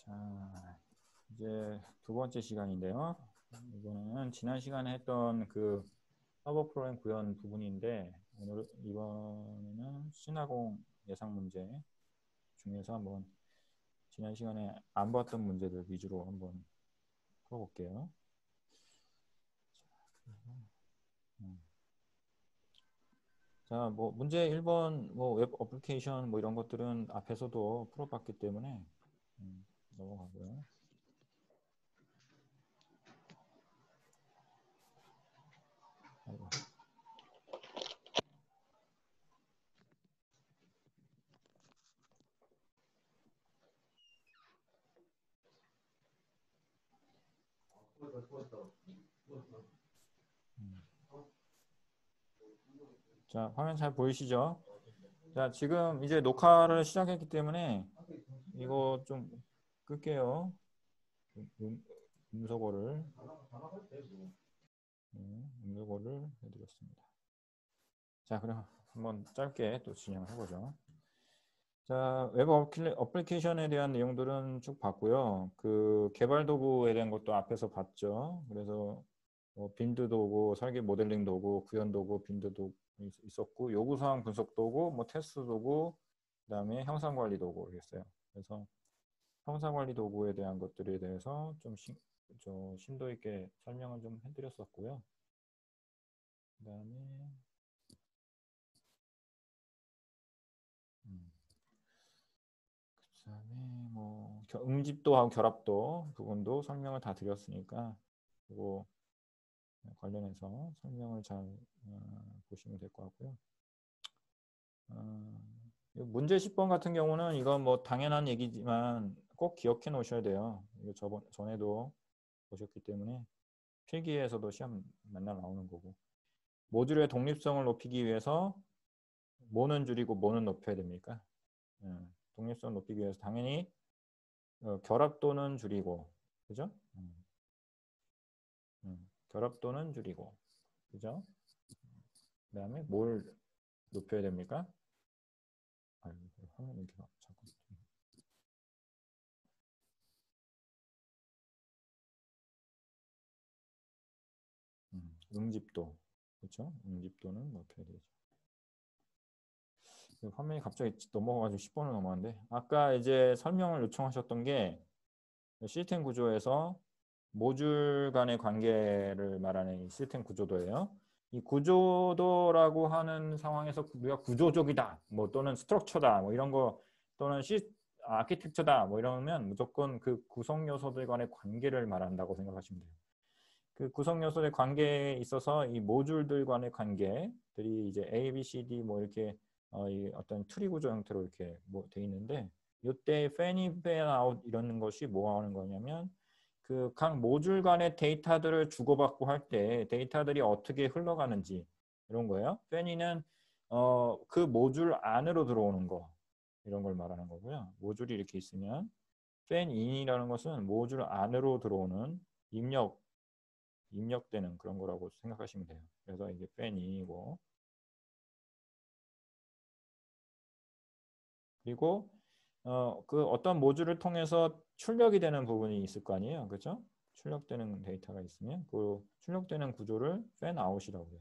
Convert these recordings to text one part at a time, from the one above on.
자, 이제 두 번째 시간인데요. 이번에는 지난 시간에 했던 그 서버 프로그램 구현 부분인데 이번에는 시나공 예상 문제 중에서 한번 지난 시간에 안 봤던 문제들 위주로 한번 풀어볼게요. 자, 뭐 문제 1번 뭐 웹 어플리케이션 뭐 이런 것들은 앞에서도 풀어봤기 때문에 넘어가고요. 아이고. 자, 화면 잘 보이시죠? 자, 지금 이제 녹화를 시작했기 때문에 이거 좀 끌게요. 음소거를 음소거를 해드렸습니다. 자, 그럼 한번 짧게 또 진행을 해보죠. 자, 웹 어플리케이션에 대한 내용들은 쭉 봤고요. 그 개발 도구에 대한 것도 앞에서 봤죠. 그래서 뭐 빈드 도구, 설계 모델링 도구, 구현 도구, 빈드 도구 있었고, 요구사항 분석 도구, 뭐 테스트 도구, 그다음에 형상 관리 도구 이랬어요. 그래서 형상 관리 도구에 대한 것들에 대해서 좀 심도 있게 설명을 좀 해드렸었고요. 그다음에 그다음에 뭐 응집도하고 결합도 부분도 설명을 다 드렸으니까 그거 관련해서 설명을 잘 보시면 될 것 같고요. 문제 10번 같은 경우는 이건 뭐 당연한 얘기지만 꼭 기억해 놓으셔야 돼요. 이거 전에도 보셨기 때문에 필기에서도 시험 맨날 나오는 거고. 모듈의 독립성을 높이기 위해서 뭐는 줄이고 뭐는 높여야 됩니까? 독립성을 높이기 위해서 당연히 결합도는 줄이고, 그죠? 결합도는 줄이고, 그죠? 그 다음에 뭘 높여야 됩니까? 화면이 이렇게 자꾸. 응집도, 그렇죠? 응집도는 높여야 되죠. 화면이 갑자기 넘어가가지고 10번을 넘어갔는데 아까 이제 설명을 요청하셨던 게 시스템 구조에서 모듈 간의 관계를 말하는 이 시스템 구조도예요. 이 구조도라고 하는 상황에서 우리가 구조적이다, 뭐 또는 스트럭처다, 뭐 이런 거 또는 아키텍처다, 뭐 이러면 무조건 그 구성 요소들 간의 관계를 말한다고 생각하시면 돼요. 그 구성 요소의 관계에 있어서 이 모듈들 간의 관계들이 이제 A, B, C, D 뭐 이렇게 이 어떤 트리 구조 형태로 이렇게 뭐 돼 있는데 이때 팬인, 팬아웃 이런 것이 뭐 하는 거냐면 그 각 모듈 간의 데이터들을 주고받고 할 때 데이터들이 어떻게 흘러가는지 이런 거예요. 팬이는 그 모듈 안으로 들어오는 거 이런 걸 말하는 거고요. 모듈이 이렇게 있으면 팬인이라는 것은 모듈 안으로 들어오는 입력되는 그런 거라고 생각하시면 돼요. 그래서 이게 팬인이고 그리고 그 어떤 모듈을 통해서 출력이 되는 부분이 있을 거 아니에요. 그렇죠? 출력되는 데이터가 있으면 그 출력되는 구조를 팬아웃이라고 해요.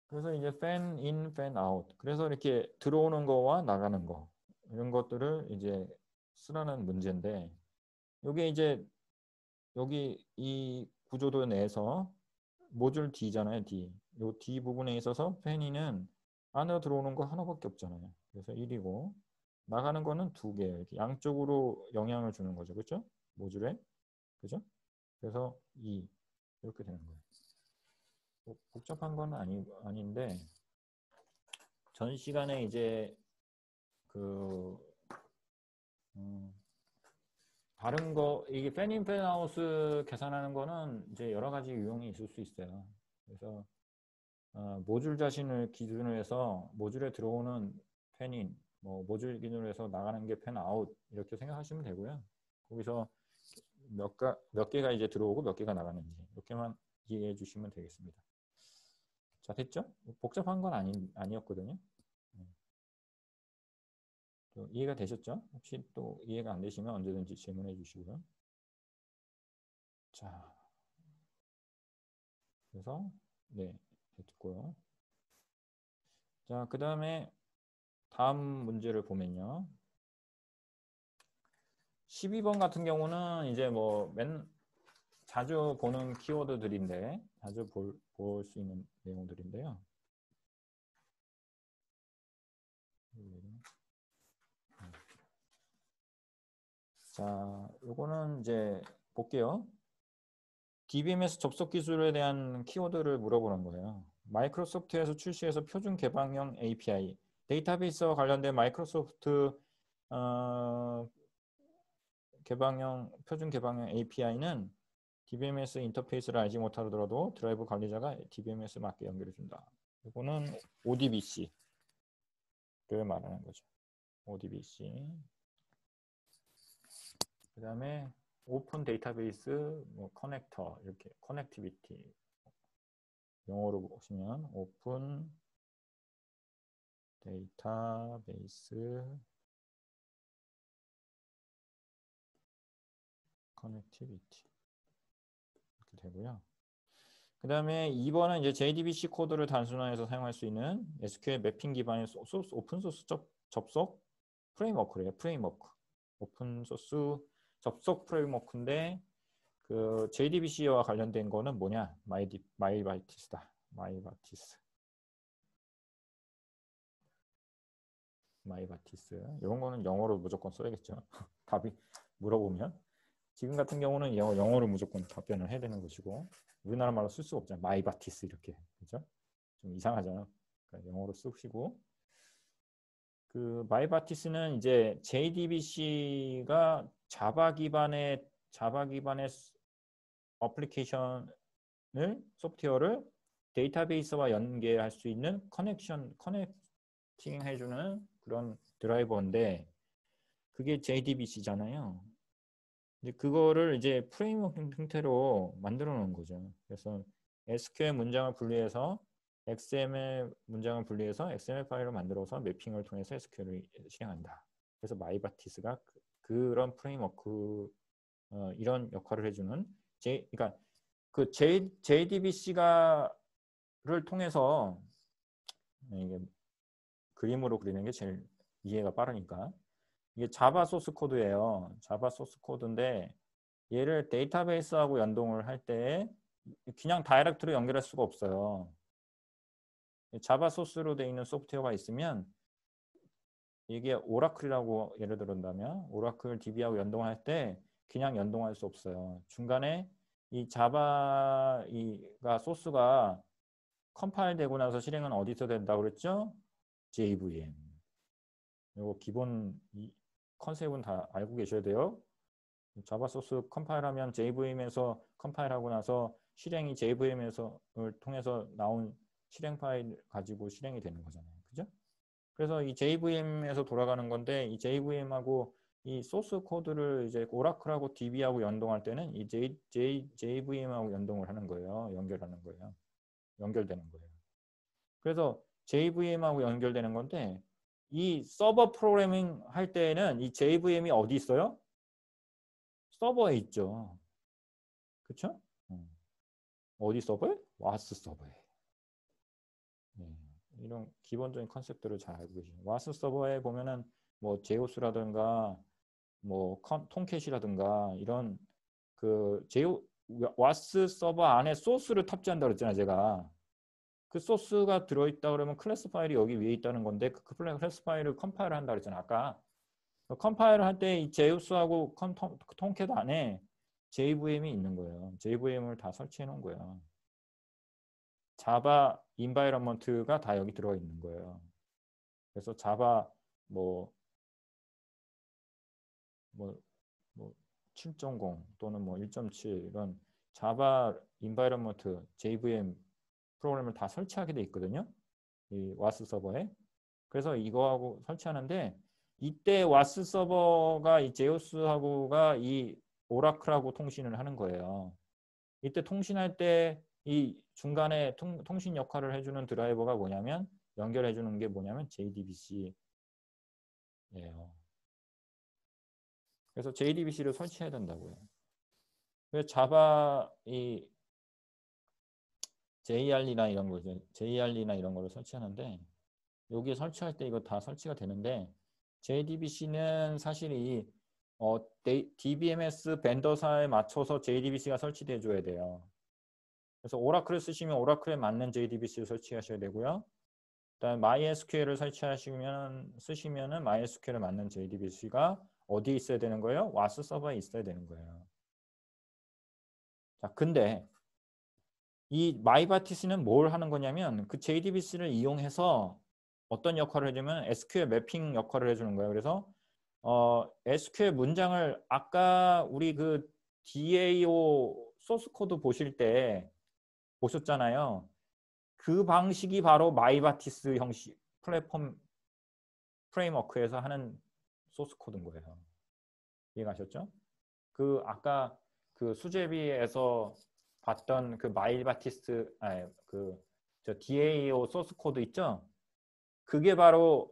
그래서 이제 팬 인, 팬 아웃. 그래서 이렇게 들어오는 거와 나가는 거 이런 것들을 이제 쓰라는 문제인데 이게 이제 여기 이 구조도 내에서 모듈 D잖아요. D. 요 D 부분에 있어서 팬이는 안으로 들어오는 거 하나밖에 없잖아요. 그래서 1이고 나가는 거는 2개. 이렇게 양쪽으로 영향을 주는 거죠. 그렇죠? 모듈에. 그죠? 그래서 2 이렇게 되는 거예요. 복잡한 건 아닌데 전 시간에 이제 그 다른 거 이게 팬인 팬아웃 계산하는 거는 이제 여러 가지 유형이 있을 수 있어요. 그래서 모듈 자신을 기준으로 해서 모듈에 들어오는 팬인, 뭐 모듈 기준으로 해서 나가는 게 팬아웃 이렇게 생각하시면 되고요. 거기서 몇 개가 이제 들어오고 몇 개가 나가는지 이렇게만 이해해 주시면 되겠습니다. 자, 됐죠? 복잡한 건 아니었거든요. 또 이해가 되셨죠? 혹시 또 이해가 안 되시면 언제든지 질문해 주시고요. 자, 그래서 네, 됐고요. 자, 그 다음에 다음 문제를 보면요. 12번 같은 경우는 이제 뭐 자주 보는 키워드들인데 자주 볼 수 있는 내용들인데요. 자, 요거는 이제 볼게요. DBMS 접속 기술에 대한 키워드를 물어보는 거예요. 마이크로소프트에서 출시해서 표준 개방형 API, 데이터베이스와 관련된 마이크로소프트 표준 개방형 API는 DBMS 인터페이스를 알지 못하더라도 드라이브 관리자가 DBMS 맞게 연결해 준다. 이거는 ODBC를 말하는 거죠. ODBC. 그 다음에 오픈 데이터베이스, 뭐 커넥터 이렇게 커넥티비티 영어로 보시면 오픈 데이터베이스 커넥티비티 이렇게 되고요. 그 다음에 2번은 이제 JDBC 코드를 단순화해서 사용할 수 있는 SQL 매핑 기반의 오픈소스 접속 프레임워크래요. 프레임워크. 오픈소스 접속 프레임워크인데 그 JDBC와 관련된 거는 뭐냐? 마이바티스다. 마이바티스. 이런 거는 영어로 무조건 써야겠죠. 답이 물어보면. 지금 같은 경우는 영어로 무조건 답변을 해야 되는 것이고 우리나라 말로 쓸 수가 없잖아요. 마이바티스 이렇게. 그죠? 좀 이상하잖아요. 그러니까 영어로 쓰시고 그 마이바티스는 이제 JDBC가 자바 기반의 어플리케이션을 소프트웨어를 데이터베이스와 연계할 수 있는 커넥팅 해주는 그런 드라이버인데 그게 JDBC잖아요. 근데 그거를 이제 프레임워크 형태로 만들어 놓은 거죠. 그래서 SQL 문장을 분리해서 XML 문장을 분리해서 XML 파일을 만들어서 매핑을 통해서 SQL을 실행한다. 그래서 마이바티스가 그런 프레임워크 이런 역할을 해주는 그러니까 그 JDBC를 통해서 이게 그림으로 그리는 게 제일 이해가 빠르니까 이게 자바 소스 코드예요. 자바 소스 코드인데 얘를 데이터베이스하고 연동을 할 때 그냥 다이렉트로 연결할 수가 없어요. 자바 소스로 되어 있는 소프트웨어가 있으면 이게 오라클이라고 예를 들었다면 오라클 DB하고 연동할 때 그냥 연동할 수 없어요. 중간에 이 자바가 소스가 컴파일 되고 나서 실행은 어디서 된다고 그랬죠? JVM. 이거 기본 컨셉은 다 알고 계셔야 돼요. 자바 소스 컴파일하면 JVM에서 컴파일하고 나서 실행이 JVM에서 통해서 나온 실행 파일 가지고 실행이 되는 거잖아요. 그죠? 그래서 이 JVM에서 돌아가는 건데 이 JVM하고 이 소스 코드를 이제 오라클하고 DB하고 연동할 때는 이 JVM하고 연동을 하는 거예요. 연결하는 거예요. 연결되는 거예요. 그래서 JVM하고 연결되는 건데 이 서버 프로그래밍 할 때는 이 JVM이 어디 있어요? 서버에 있죠. 그렇죠? 어디 서버에? 와스 서버에. 네. 이런 기본적인 컨셉들을 잘 알고 계시죠. 와스 서버에 보면은 뭐 제오스라든가 뭐 톰캣이라든가 이런 그 와스 서버 안에 소스를 탑재한다 그랬잖아요, 제가. 그 소스가 들어있다 그러면 클래스 파일이 여기 위에 있다는 건데 그 클래스 파일을 컴파일을 한다 그랬잖아요, 아까. 컴파일을 할 때 이 제우스하고 톰캣 안에 JVM이 있는 거예요. JVM을 다 설치해 놓은 거예요. 자바 인바이러먼트가 다 여기 들어 있는 거예요. 그래서 자바 뭐 7.0 또는 뭐 1.7 이런 자바 인바이러먼트 JVM 프로그램을 다 설치하게 돼 있거든요. 이 와스 서버에. 그래서 이거하고 설치하는데 이때 와스 서버가 이 제우스하고가 이 오라클하고 통신을 하는 거예요. 이때 통신할 때 이 중간에 통신 역할을 해주는 드라이버가 뭐냐면 연결해주는 게 뭐냐면 JDBC 그래서 JDBC를 설치해야 된다고요. 그래서 자바 이 JRE나 이런 거죠. JRE나 이런 거를 설치하는데 여기 설치할 때 이거 다 설치가 되는데 JDBC는 사실 이 DBMS 벤더사에 맞춰서 JDBC가 설치돼 줘야 돼요. 그래서 오라클을 쓰시면 오라클에 맞는 JDBC를 설치하셔야 되고요. 그다음에 MySQL을 쓰시면은 MySQL에 맞는 JDBC가 어디에 있어야 되는 거예요? 와스 서버에 있어야 되는 거예요. 자, 근데 이 마이바티스는 뭘 하는 거냐면 그 JDBC를 이용해서 어떤 역할을 해주면 SQL 매핑 역할을 해주는 거예요. 그래서 SQL 문장을 아까 우리 그 DAO 소스 코드 보실 때 보셨잖아요. 그 방식이 바로 마이바티스 형식 플랫폼 프레임워크에서 하는 소스 코드인 거예요. 이해가셨죠? 그 아까 그 수제비에서 봤던 그 마이바티스 아니 그저 DAO 소스 코드 있죠? 그게 바로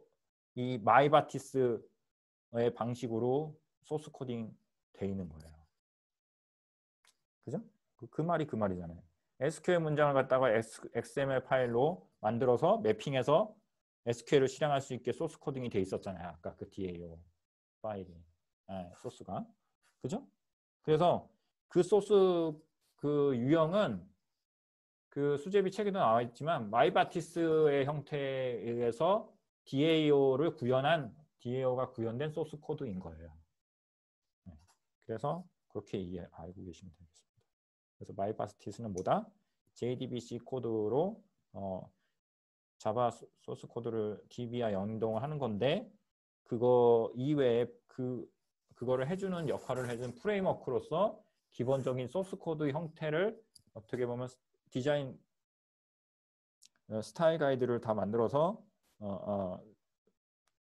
이 마이바티스의 방식으로 소스 코딩 돼 있는 거예요. 그죠? 그 말이 그 말이잖아요. SQL 문장을 갖다가 XML 파일로 만들어서 매핑해서 SQL을 실행할 수 있게 소스 코딩이 돼 있었잖아요. 아까 그 DAO 파일이. 소스가. 그죠? 그래서 그 소스 그 유형은 그 수제비 책에도 나와 있지만 마이바티스의 형태에 의해서 DAO를 구현한 DAO가 구현된 소스 코드인 거예요. 그래서 그렇게 알고 계시면 되겠습니다. 그래서 마이바티스는 뭐다? JDBC 코드로 자바 소스 코드를 DB와 연동을 하는 건데 그거 이외에 그거를 해주는 역할을 해주는 프레임워크로서 기본적인 소스 코드 형태를 어떻게 보면 디자인 스타일 가이드를 다 만들어서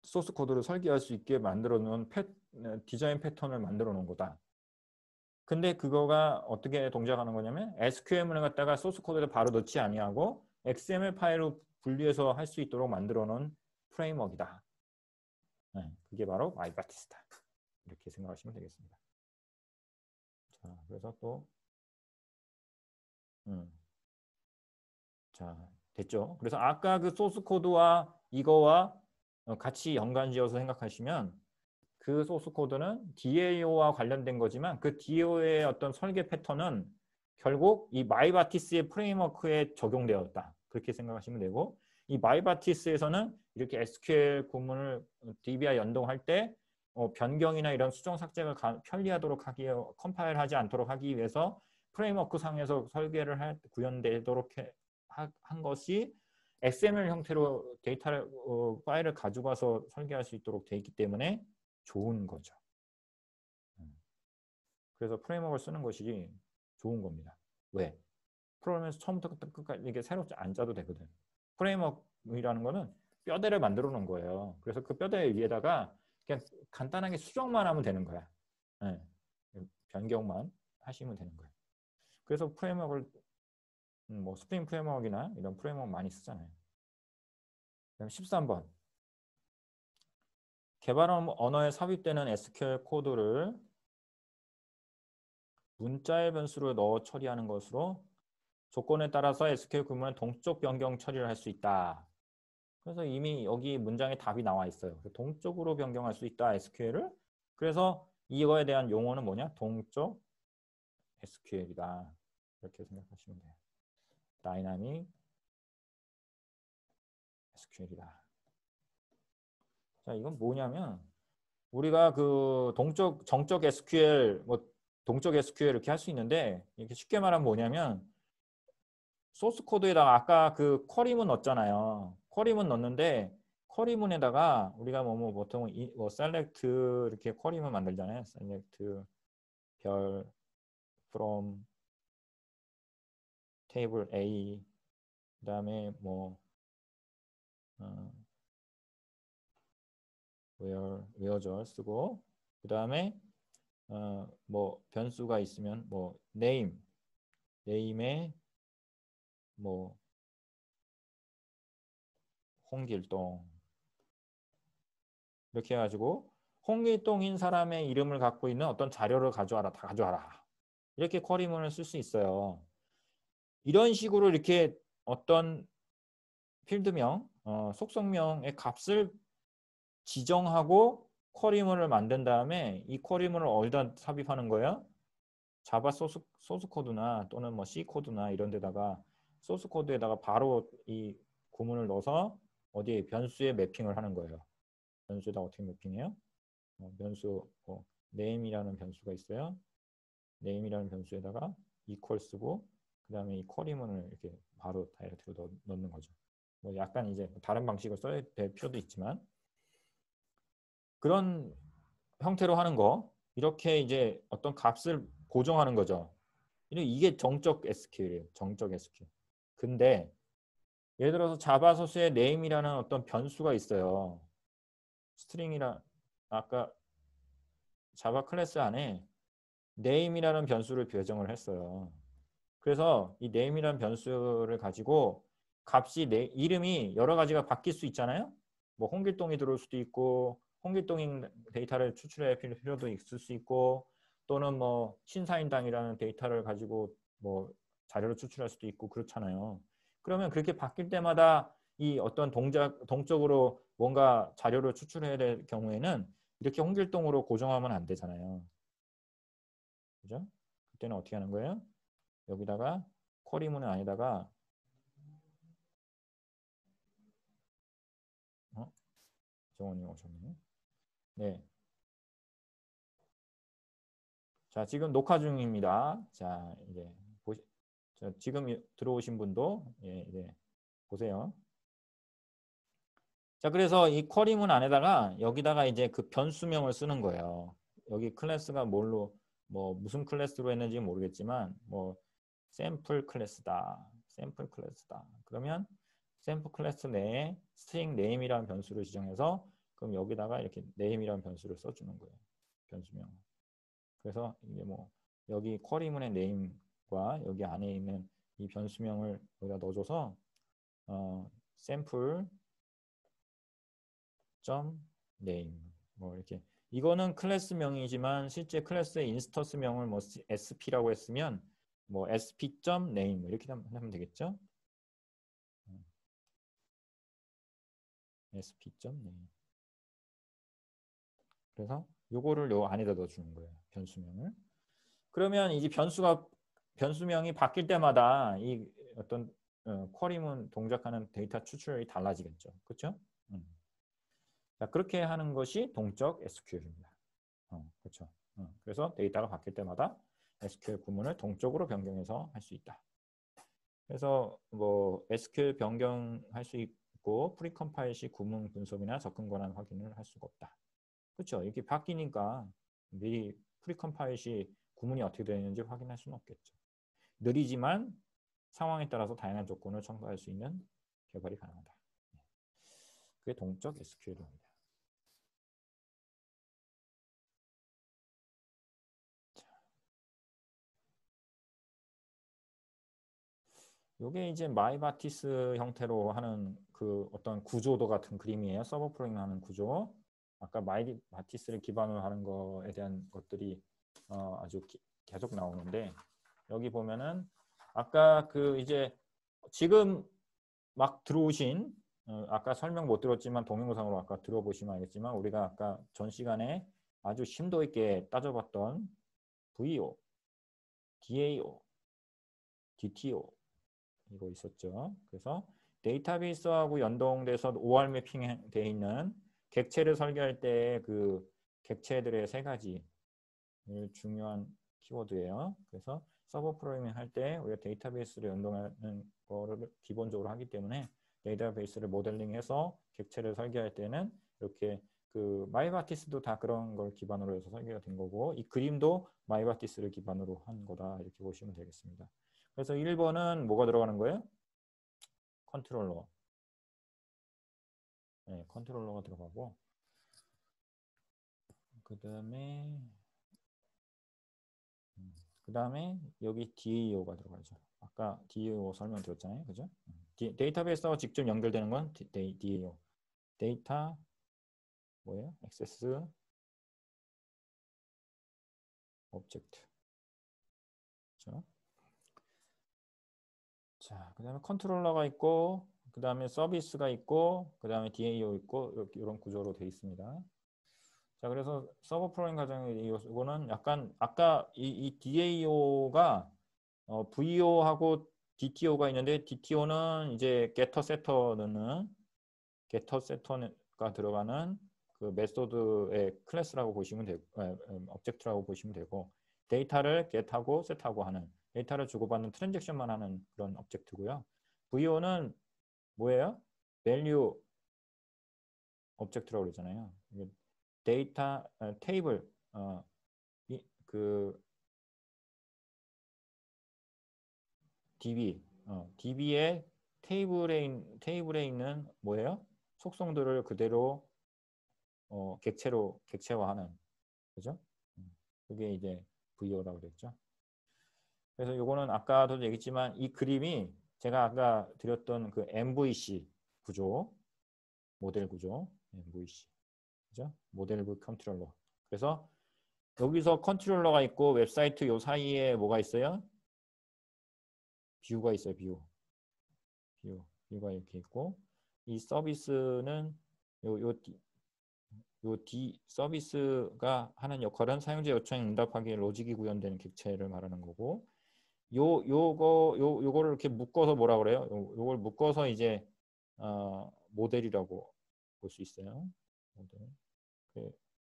소스 코드를 설계할 수 있게 만들어 놓은 디자인 패턴을 만들어 놓은 거다. 근데 그거가 어떻게 동작하는 거냐면 SQL문을 갖다가 소스 코드를 바로 넣지 아니하고 XML 파일로 분리해서 할 수 있도록 만들어 놓은 프레임워크이다. 그게 바로 마이바티스다. 이렇게 생각하시면 되겠습니다. 자, 그래서 또 자, 됐죠? 그래서 아까 그 소스 코드와 이거와 같이 연관지어서 생각하시면 그 소스 코드는 DAO와 관련된 거지만 그 DAO의 어떤 설계 패턴은 결국 이 마이바티스의 프레임워크에 적용되었다. 그렇게 생각하시면 되고 이 마이바티스에서는 이렇게 SQL 구문을 DB와 연동할 때 변경이나 이런 수정 삭제가 편리하도록 하기 컴파일하지 않도록 하기 위해서 프레임워크 상에서 설계를 구현되도록 한 것이 XML 형태로 데이터를 파일을 가져가서 설계할 수 있도록 돼 있기 때문에 좋은 거죠. 그래서 프레임워크를 쓰는 것이 좋은 겁니다. 왜? 프로그램에서 처음부터 끝까지 이게 새로 안 짜도 되거든. 프레임워크라는 거는 뼈대를 만들어 놓은 거예요. 그래서 그 뼈대 위에다가 그냥 간단하게 수정만 하면 되는 거야. 네. 변경만 하시면 되는 거예요. 그래서 프레임워크를 뭐 스프링 프레임워크나 이런 프레임워크 많이 쓰잖아요. 그다음 13번. 개발 언어에 삽입되는 SQL 코드를 문자의 변수로 넣어 처리하는 것으로 조건에 따라서 SQL 구문의 동적 변경 처리를 할 수 있다. 그래서 이미 여기 문장에 답이 나와 있어요. 동적으로 변경할 수 있다, SQL을. 그래서 이거에 대한 용어는 뭐냐? 동적 SQL이다. 이렇게 생각하시면 돼요. 다이나믹 SQL이다. 자, 이건 뭐냐면 우리가 그 정적 SQL, 뭐 동적 SQL 이렇게 할 수 있는데 이렇게 쉽게 말하면 뭐냐면 소스 코드에다가 아까 그 쿼리문 넣었잖아요. 쿼리문 넣었는데 쿼리문에다가 우리가 보통 뭐 셀렉트 이렇게 쿼리문 만들잖아요. 셀렉트 별 from 테이블 A 그다음에 뭐 where절 쓰고 그다음에 뭐 변수가 있으면 뭐 name에 뭐 홍길동 이렇게 해가지고 홍길동인 사람의 이름을 갖고 있는 어떤 자료를 가져와라. 다 가져와라. 이렇게 쿼리문을 쓸 수 있어요. 이런 식으로 이렇게 어떤 필드명, 속성명의 값을 지정하고 쿼리문을 만든 다음에 이 쿼리문을 어디다 삽입하는 거예요? 자바 소스 코드나 또는 뭐 C 코드나 이런 데다가 소스 코드에다가 바로 이 구문을 넣어서 어디에 변수에 매핑을 하는 거예요. 변수에다 어떻게 매핑해요? 변수 name이라는 변수가 있어요. name이라는 변수에다가 equal 쓰고 그 다음에 이 쿼리문을 이렇게 바로 다이렉트로 넣는 거죠. 뭐 약간 이제 다른 방식을 써야 될 필요도 있지만 그런 형태로 하는 거 이렇게 이제 어떤 값을 고정하는 거죠. 이게 정적 SQL이에요. 정적 SQL. 근데 예를 들어서 자바 소스에 name이라는 어떤 변수가 있어요. 스트링이라 아까 자바 클래스 안에 name이라는 변수를 배정을 했어요. 그래서 이 name이라는 변수를 가지고 값이 이름이 여러 가지가 바뀔 수 있잖아요. 뭐 홍길동이 들어올 수도 있고 홍길동인 데이터를 추출할 필요도 있을 수 있고 또는 뭐 신사임당이라는 데이터를 가지고 뭐 자료를 추출할 수도 있고 그렇잖아요. 그러면 그렇게 바뀔 때마다 이 어떤 동적으로 뭔가 자료를 추출해야 될 경우에는 이렇게 홍길동으로 고정하면 안 되잖아요. 그죠? 그때는 어떻게 하는 거예요? 여기다가 쿼리문은 아니다가 정원님 오셨네요. 네. 자, 지금 녹화 중입니다. 자, 이제 자, 지금 들어오신 분도 이제 보세요. 자, 그래서 이 쿼리문 안에다가 여기다가 이제 그 변수명을 쓰는 거예요. 여기 클래스가 뭘로 뭐 무슨 클래스로 했는지 모르겠지만 뭐 샘플 클래스다. 샘플 클래스다. 그러면 샘플 클래스 내에 string name이라는 변수를 지정해서 그럼 여기다가 이렇게 name이라는 변수를 써주는 거예요. 변수명. 그래서 이제 뭐 여기 쿼리문의 name과 여기 안에 있는 이 변수명을 여기다 넣어줘서 샘플 name 뭐 이렇게 이거는 클래스명이지만 실제 클래스의 인스턴스명을 뭐 sp라고 했으면 뭐 sp.name 이렇게 하면 되겠죠? sp.name 그래서 요거를 요 안에다 넣어주는 거예요. 변수명을. 그러면 이제 변수명이 바뀔 때마다 이 어떤 쿼리문 동작하는 데이터 추출이 달라지겠죠. 그렇죠? 자, 그렇게 하는 것이 동적 SQL입니다. 그렇죠. 그래서 데이터가 바뀔 때마다 SQL 구문을 동적으로 변경해서 할 수 있다. 그래서 뭐 SQL 변경할 수 있고 프리컴파일 시 구문 분석이나 접근 권한 확인을 할 수가 없다. 그렇죠. 이렇게 바뀌니까 미리 프리컴파일 시 구문이 어떻게 되는지 확인할 수는 없겠죠. 느리지만 상황에 따라서 다양한 조건을 첨가할 수 있는 개발이 가능하다. 그게 동적 SQL입니다. 이게 이제 마이바티스 형태로 하는 그 어떤 구조도 같은 그림이에요. 서버 프로그램 하는 구조. 아까 마이바티스를 기반으로 하는 거에 대한 것들이 아주 계속 나오는데 여기 보면은 아까 그 이제 지금 막 들어오신 아까 설명 못 들었지만 동영상으로 아까 들어보시면 알겠지만 우리가 아까 전 시간에 아주 심도 있게 따져봤던 VO, DAO, DTO 이거 있었죠. 그래서 데이터베이스하고 연동돼서 OR 매핑되어 있는 객체를 설계할 때 그 객체들의 세 가지 중요한 키워드예요. 그래서 서버 프로그래밍 할 때 우리가 데이터베이스를 연동하는 거를 기본적으로 하기 때문에 데이터베이스를 모델링해서 객체를 설계할 때는 이렇게 그 마이바티스도 다 그런 걸 기반으로 해서 설계가 된 거고 이 그림도 마이바티스를 기반으로 한 거다 이렇게 보시면 되겠습니다. 그래서 1번은 뭐가 들어가는 거예요? 컨트롤러. 네, 컨트롤러가 들어가고 그다음에 여기 DAO가 들어가죠. 아까 DAO 설명드렸잖아요. 그죠? 데이터베이스하고 직접 연결되는 건 DAO. 데이터 뭐예요? 액세스 오브젝트. 그렇죠? 자, 그다음에 컨트롤러가 있고, 그다음에 서비스가 있고, 그다음에 DAO 있고, 이런 구조로 되어 있습니다. 자, 그래서 서버 프로그래밍 과정의 이거는 약간 아까 이 DAO가 VO하고 DTO가 있는데, DTO는 이제 getter setter는 getter setter가 들어가는 그 메소드의 클래스라고 보시면 되고, object라고 보시면 되고, 데이터를 get하고 set하고 하는, 데이터를 주고받는 트랜잭션만 하는 그런 object고요. VO는 뭐예요? value object라고 그러잖아요. 데이터 테이블 그 DB DB의 테이블에 있는 뭐예요? 속성들을 그대로 객체화하는 그죠? 그게 이제 VO라고 그랬죠. 그래서 요거는 아까도 얘기했지만 이 그림이 제가 아까 드렸던 그 MVC 구조, 모델 구조, MVC, 그죠? 모델 컨트롤러. 그래서 여기서 컨트롤러가 있고 웹사이트 요 사이에 뭐가 있어요? 뷰가 있어요. 뷰가 이렇게 있고 이 서비스는 요 서비스가 하는 역할은 사용자 요청에 응답하기에 로직이 구현되는 객체를 말하는 거고 요거를 이렇게 묶어서 뭐라 그래요? 요걸 묶어서 이제 모델이라고 볼 수 있어요.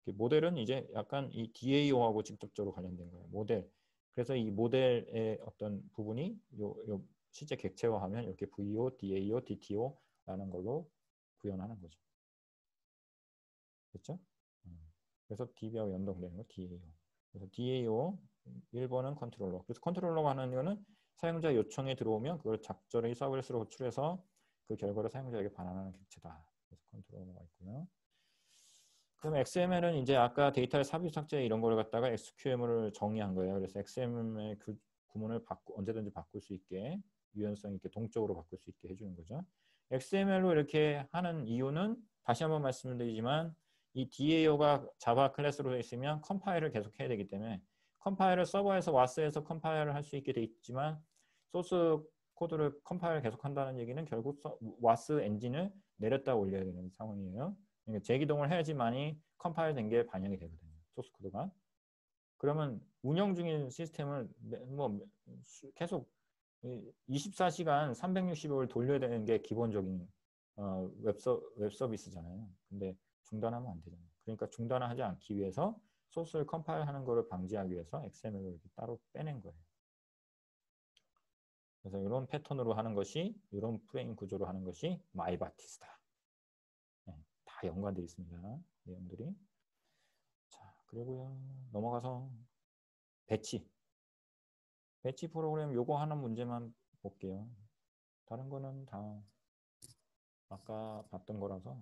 모델은 이제 약간 이 DAO하고 직접적으로 관련된 거예요. 모델. 그래서 이 모델의 어떤 부분이 요 실제 객체화하면 이렇게 VO, DAO, DTO라는 걸로 구현하는 거죠. 그렇죠? 그래서 DB하고 연동되는 거 DAO. 그래서 DAO 1번은 컨트롤러. 그래서 컨트롤러가 하는 이유는 사용자 요청에 들어오면 그걸 적절히 서비스로 호출해서 그 결과를 사용자에게 반환하는 객체다. 그래서 컨트롤러가 있고요. 그럼 XML은 이제 아까 데이터의 삽입 삭제 이런 거를 갖다가 SQL을 정의한 거예요. 그래서 XML 구문을 언제든지 바꿀 수 있게 유연성 있게 동적으로 바꿀 수 있게 해주는 거죠. XML로 이렇게 하는 이유는 다시 한번 말씀드리지만 이 DAO가 자바 클래스로 되어 있으면 컴파일을 계속 해야 되기 때문에 컴파일을 서버에서 와스에서 컴파일을 할 수 있게 돼 있지만 소스 코드를 컴파일 계속 한다는 얘기는 결국 와스 엔진을 내렸다 올려야 되는 상황이에요. 그러니까 재기동을 해야지만이 컴파일 된 게 반영이 되거든요. 소스 코드가. 그러면 운영 중인 시스템을 뭐 계속 24시간 360일 돌려야 되는 게 기본적인 웹 서비스잖아요. 근데 중단하면 안 되잖아요. 그러니까 중단을 하지 않기 위해서 소스를 컴파일하는 것을 방지하기 위해서 XML을 이렇게 따로 빼낸 거예요. 그래서 이런 패턴으로 하는 것이 이런 프레임 구조로 하는 것이 마이바티스다. 네, 다 연관되어 있습니다. 내용들이. 자, 그리고요. 넘어가서 배치 프로그램 요거 하나 문제만 볼게요. 다른 거는 다 아까 봤던 거라서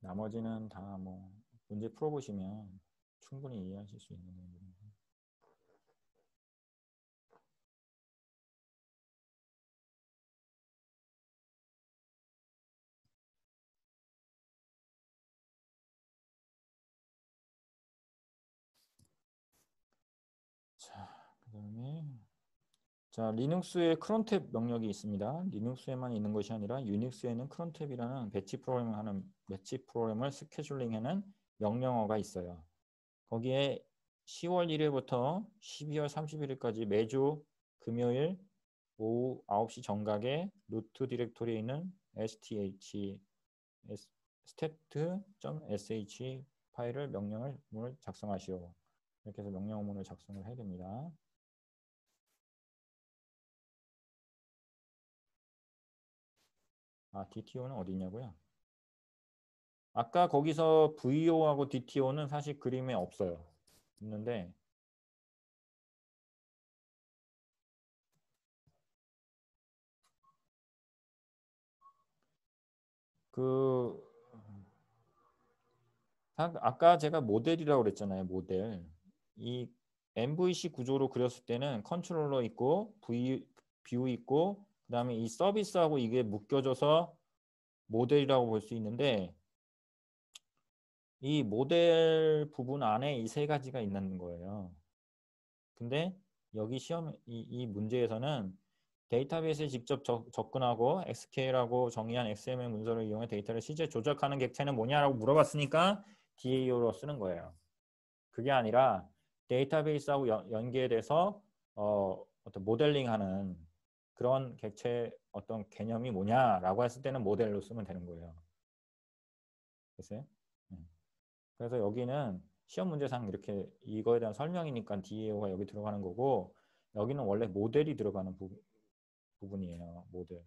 나머지는 다 뭐 문제 풀어보시면 충분히 이해하실 수 있는 내용입니다. 자, 그다음에 리눅스에 크론탭 명령이 있습니다. 리눅스에만 있는 것이 아니라 유닉스에는 크론탭이라는 배치 프로그램을 스케줄링하는 명령어가 있어요. 거기에 10월 1일부터 12월 31일까지 매주 금요일 오후 9시 정각에 루트 디렉토리에 있는 stat.sh 파일을 명령을 작성하시오. 이렇게 해서 명령어문을 작성을 해야 됩니다. DTO는 어디 있냐고요? 아까 거기서 VO하고 DTO는 사실 그림에 없어요. 있는데 아까 제가 모델이라고 그랬잖아요. 모델. 이 MVC 구조로 그렸을 때는 컨트롤러 있고 뷰 있고 그다음에 이 서비스하고 이게 묶여져서 모델이라고 볼 수 있는데 이 모델 부분 안에 이 세 가지가 있는 거예요. 근데 여기 시험 이 문제에서는 데이터베이스에 직접 접근하고 SQL하고 정의한 XML 문서를 이용해 데이터를 실제 조작하는 객체는 뭐냐라고 물어봤으니까 DAO로 쓰는 거예요. 그게 아니라 데이터베이스하고 연계돼서 어떤 모델링하는 그런 객체 어떤 개념이 뭐냐라고 했을 때는 모델로 쓰면 되는 거예요. 됐어요? 그래서 여기는 시험 문제상 이렇게 이거에 대한 설명이니까 DAO가 여기 들어가는 거고 여기는 원래 모델이 들어가는 부분이에요. 모델.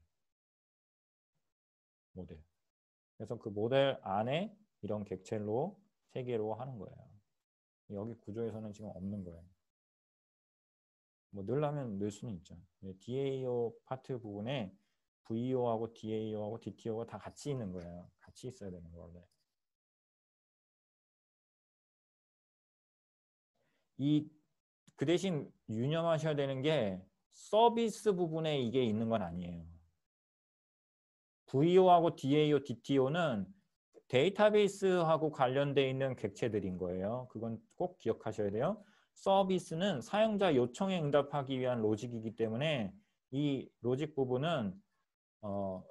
그래서 그 모델 안에 이런 객체로 세 개로 하는 거예요. 여기 구조에서는 지금 없는 거예요. 뭐 넣으려면 넣을 수는 있죠. DAO 파트 부분에 VO하고 DAO하고 DTO가 다 같이 있는 거예요. 같이 있어야 되는 거 원래. 그 대신 유념하셔야 되는 게 서비스 부분에 이게 있는 건 아니에요. VO하고 DAO, DTO는 데이터베이스하고 관련돼 있는 객체들인 거예요. 그건 꼭 기억하셔야 돼요. 서비스는 사용자 요청에 응답하기 위한 로직이기 때문에 이 로직 부분은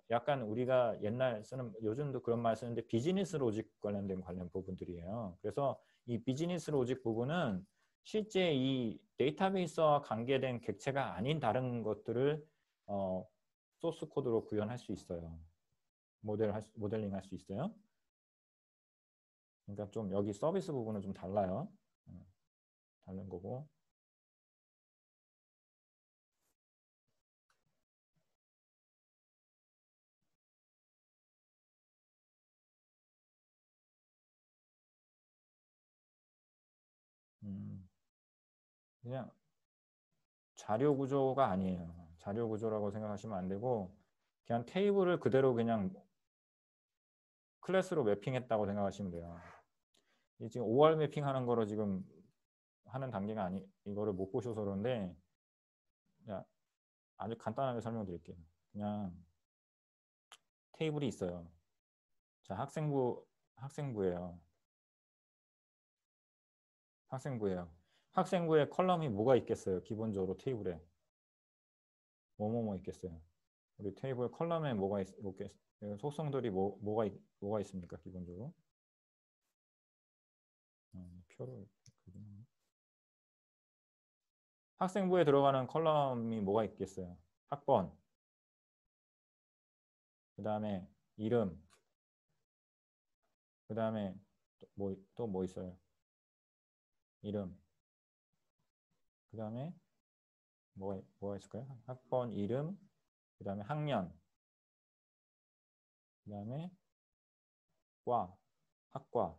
약간 우리가 옛날 쓰는 요즘도 그런 말 쓰는데 비즈니스 로직 관련 부분들이에요. 그래서 이 비즈니스 로직 부분은 실제 이 데이터베이스와 관계된 객체가 아닌 다른 것들을 소스 코드로 구현할 수 있어요. 모델링 할 수 있어요. 그러니까 좀 여기 서비스 부분은 좀 달라요. 다른 거고. 그냥 자료 구조가 아니에요. 자료 구조라고 생각하시면 안 되고 그냥 테이블을 그대로 그냥 클래스로 매핑했다고 생각하시면 돼요. 지금 OR 매핑하는 거로 지금 하는 단계가 아니 이거를 못 보셔서 그런데 아주 간단하게 설명드릴게요. 그냥 테이블이 있어요. 자, 학생부예요. 학생부에 컬럼이 뭐가 있겠어요? 기본적으로 테이블에 뭐뭐뭐 있겠어요. 우리 테이블 컬럼에 뭐가 속성들이 뭐가 있습니까? 기본적으로 표를 학생부에 들어가는 컬럼이 뭐가 있겠어요? 학번, 그 다음에 이름, 그 다음에 또 뭐 있어요? 이름, 그 다음에 뭐가 있을까요? 학번, 이름, 그 다음에 학년, 그 다음에 학과.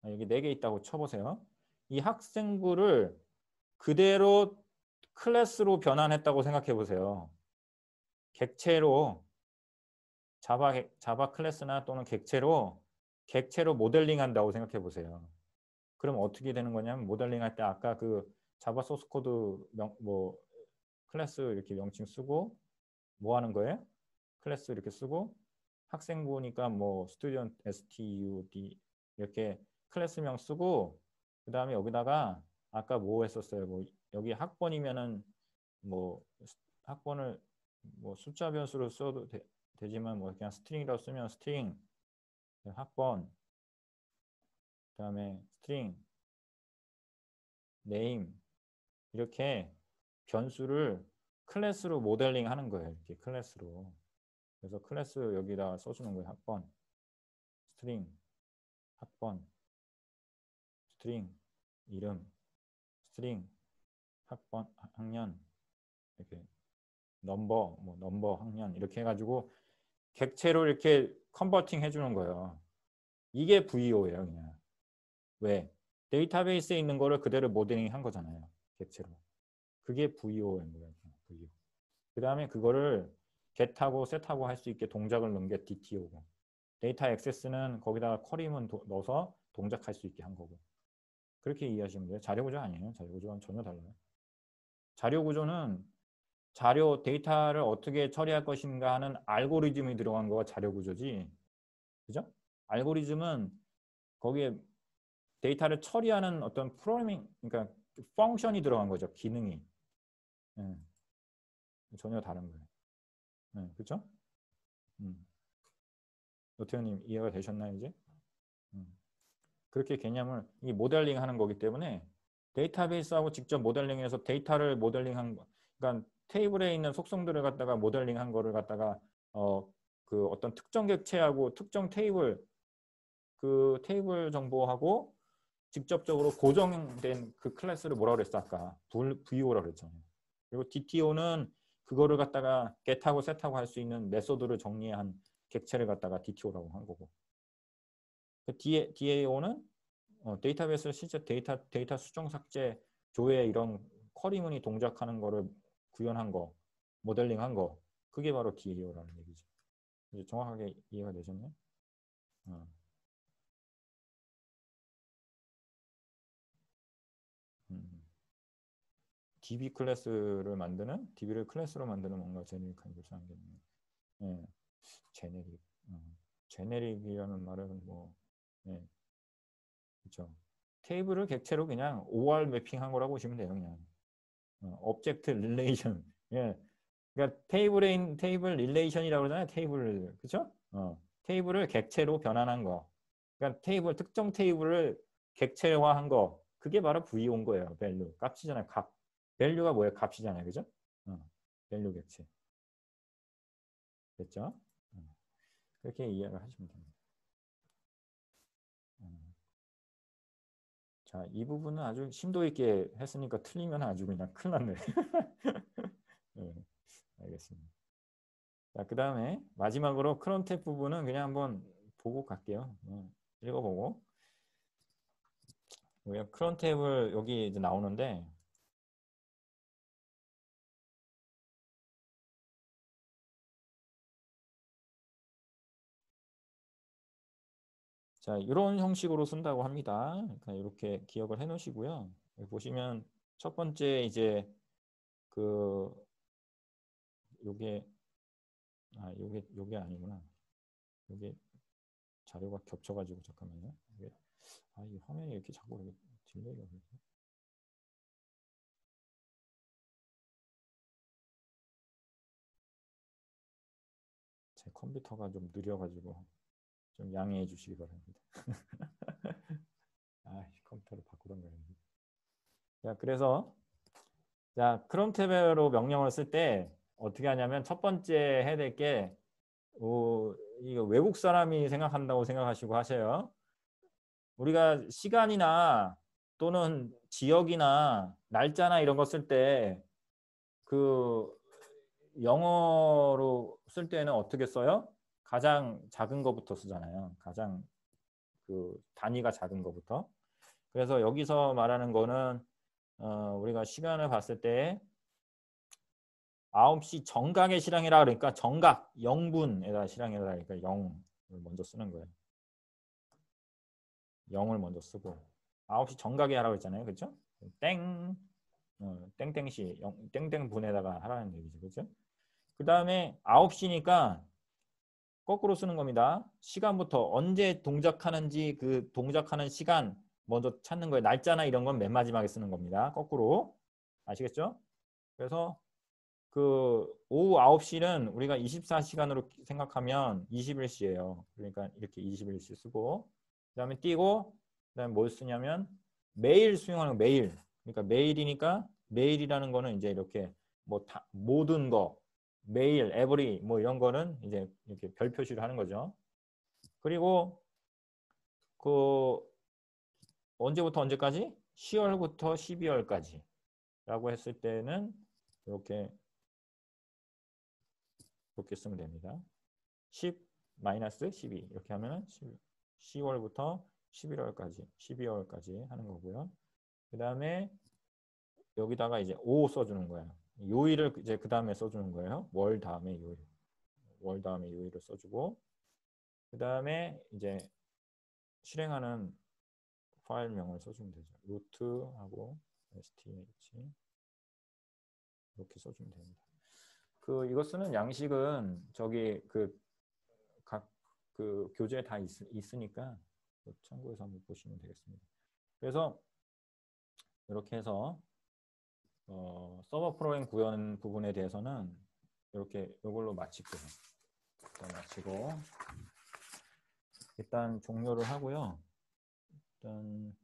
여기 4개 있다고 쳐보세요. 이 학생부를 그대로 클래스로 변환했다고 생각해 보세요. 객체로 자바 클래스나 또는 객체로 모델링 한다고 생각해 보세요. 그럼 어떻게 되는 거냐면 모델링 할 때 아까 그 자바 소스 코드 클래스 이렇게 명칭 쓰고 뭐 하는 거예요? 클래스 이렇게 쓰고 학생부니까 뭐 student stud 이렇게 클래스명 쓰고 그 다음에 여기다가 아까 뭐 했었어요? 뭐 여기 학번이면은 뭐 학번을 뭐 숫자 변수로 써도 되지만 뭐 그냥 스트링이라고 쓰면 스트링 학번 그다음에 스트링 네임 이렇게 변수를 클래스로 모델링 하는 거예요. 이렇게 클래스로. 그래서 클래스 여기다 써주는 거예요. 학번 스트링 학번 스트링 이름 스트링 학번 학년 이렇게 넘버 학년 이렇게 해가지고 객체로 이렇게 컨버팅 해주는 거예요. 이게 VO예요. 그냥 왜 데이터베이스에 있는 거를 그대로 모델링 한 거잖아요. 객체로. 그게 VO인 거예요. VO. 그 다음에 그거를 get하고 set하고 할 수 있게 동작을 넣은 게 DTO고 데이터 액세스는 거기다가 쿼리문 넣어서 동작할 수 있게 한 거고 그렇게 이해하시면 돼요. 자료 구조 아니에요. 자료 구조는 전혀 달라요. 자료 구조는 자료 데이터를 어떻게 처리할 것인가 하는 알고리즘이 들어간 거가 자료 구조지. 그죠? 알고리즘은 거기에 데이터를 처리하는 어떤 프로그래밍, 그러니까 펑션이 들어간 거죠. 기능이. 예, 전혀 다른 거예요. 예, 그렇죠? 노태우님 이해가 되셨나요 이제? 음. 그렇게 개념을 이 모델링 하는 거기 때문에 데이터베이스하고 직접 모델링해서 데이터를 모델링한 거, 그러니까 테이블에 있는 속성들을 갖다가 모델링한 거를 갖다가 그 어떤 특정 객체하고 특정 테이블 그 테이블 정보하고 직접적으로 고정된 그 클래스를 뭐라 그랬어 아까 VO라고 그랬잖아요. 그리고 DTO는 그거를 갖다가 get하고 set하고 할 수 있는 메소드를 정리한 객체를 갖다가 DTO라고 한 거고. 그 DAO는 데이터베이스를 실제 데이터 수정 삭제 조회 이런 쿼리문이 동작하는 거를 구현한 거 모델링한 거 그게 바로 DAO라는 얘기죠. 이제 정확하게 이해가 되셨나요? 어. 음. DB 클래스를 만드는 DB를 클래스로 만드는 뭔가 제네릭한 교사한 게 예, 제네릭 제네릭이라는 말은 뭐 예, 그렇죠. 테이블을 객체로 그냥 OR 매핑한 거라고 보시면 돼요. 그냥 object relation. 예. 그러니까 테이블 릴레이션이라고 그러잖아요. 테이블. 그렇죠? 테이블을 객체로 변환한 거. 그러니까 특정 테이블을 객체화한 거. 그게 바로 VO인 거예요. value. 값이잖아요. 값. value가 뭐예요? 값이잖아요. 그죠? value 객체. 됐죠? 그렇게 이해를 하시면 됩니다. 자, 이 부분은 아주 심도 있게 했으니까 틀리면 아주 그냥 큰일 났네. 네, 알겠습니다. 자, 그 다음에 마지막으로 크론탭 부분은 그냥 한번 보고 갈게요. 읽어보고. 크론탭을 여기 이제 나오는데 자, 이런 형식으로 쓴다고 합니다. 그러니까 이렇게 기억을 해 놓으시고요. 여기 보시면 첫 번째 이제 그 요게 요게 아니구나. 요게 자료가 겹쳐가지고 잠깐만요. 이게 이 화면이 이렇게 자꾸 이렇게 딜레이가 되지? 제 컴퓨터가 좀 느려가지고 좀 양해해 주시기 바랍니다. 컴퓨터를 바꾸던가 해야지. 자, 그래서 자, 크롬 탭으로 명령을 쓸 때 어떻게 하냐면 첫 번째 해야 될 게 이거 외국 사람이 생각한다고 생각하시고 하세요. 우리가 시간이나 또는 지역이나 날짜나 이런 거 쓸 때 그 영어로 쓸 때는 어떻게 써요? 가장 작은 거부터 쓰잖아요. 가장 그 단위가 작은 거부터. 그래서 여기서 말하는 거는 우리가 시간을 봤을 때 9시 정각의 실행이라 그러니까 정각 0분에다 실행이라 그러니까 0을 먼저 쓰는 거예요. 0을 먼저 쓰고 9시 정각에 하라고 했잖아요. 그렇죠? 땡 땡땡시 땡땡분에다가 하라는 얘기죠. 그렇죠? 그 다음에 9시니까 거꾸로 쓰는 겁니다. 시간부터 언제 동작하는지 그 동작하는 시간 먼저 찾는 거예요. 날짜나 이런 건 맨 마지막에 쓰는 겁니다. 거꾸로. 아시겠죠? 그래서 그 오후 9시는 우리가 24시간으로 생각하면 21시예요. 그러니까 이렇게 21시 쓰고 그다음에 띄고 그다음에 뭘 쓰냐면 매일 수행하는 거 매일. 그러니까 매일이니까 매일이라는 거는 이제 이렇게 뭐 모든 거 매일 에브리 뭐 이런 거는 이제 이렇게 별 표시를 하는 거죠. 그리고 그 언제부터 언제까지? 10월부터 12월까지 라고 했을 때는 이렇게 쓰면 됩니다. 10 마이너스 12 이렇게 하면 10월부터 11월까지 12월까지 하는 거고요. 그 다음에 여기다가 이제 5 써주는 거예요. 요일을 이제 그 다음에 써주는 거예요. 월 다음에 요일, 월 다음에 요일을 써주고 그 다음에 이제 실행하는 파일명을 써주면 되죠. 루트하고 sth 이렇게 써주면 됩니다. 이거 쓰는 양식은 저기 각 교재에 다 있으니까 참고해서 한번 보시면 되겠습니다. 그래서 이렇게 해서 서버 프로그램 구현 부분에 대해서는 이렇게 이걸로 마칠게요. 마치고 일단 종료를 하고요. 일단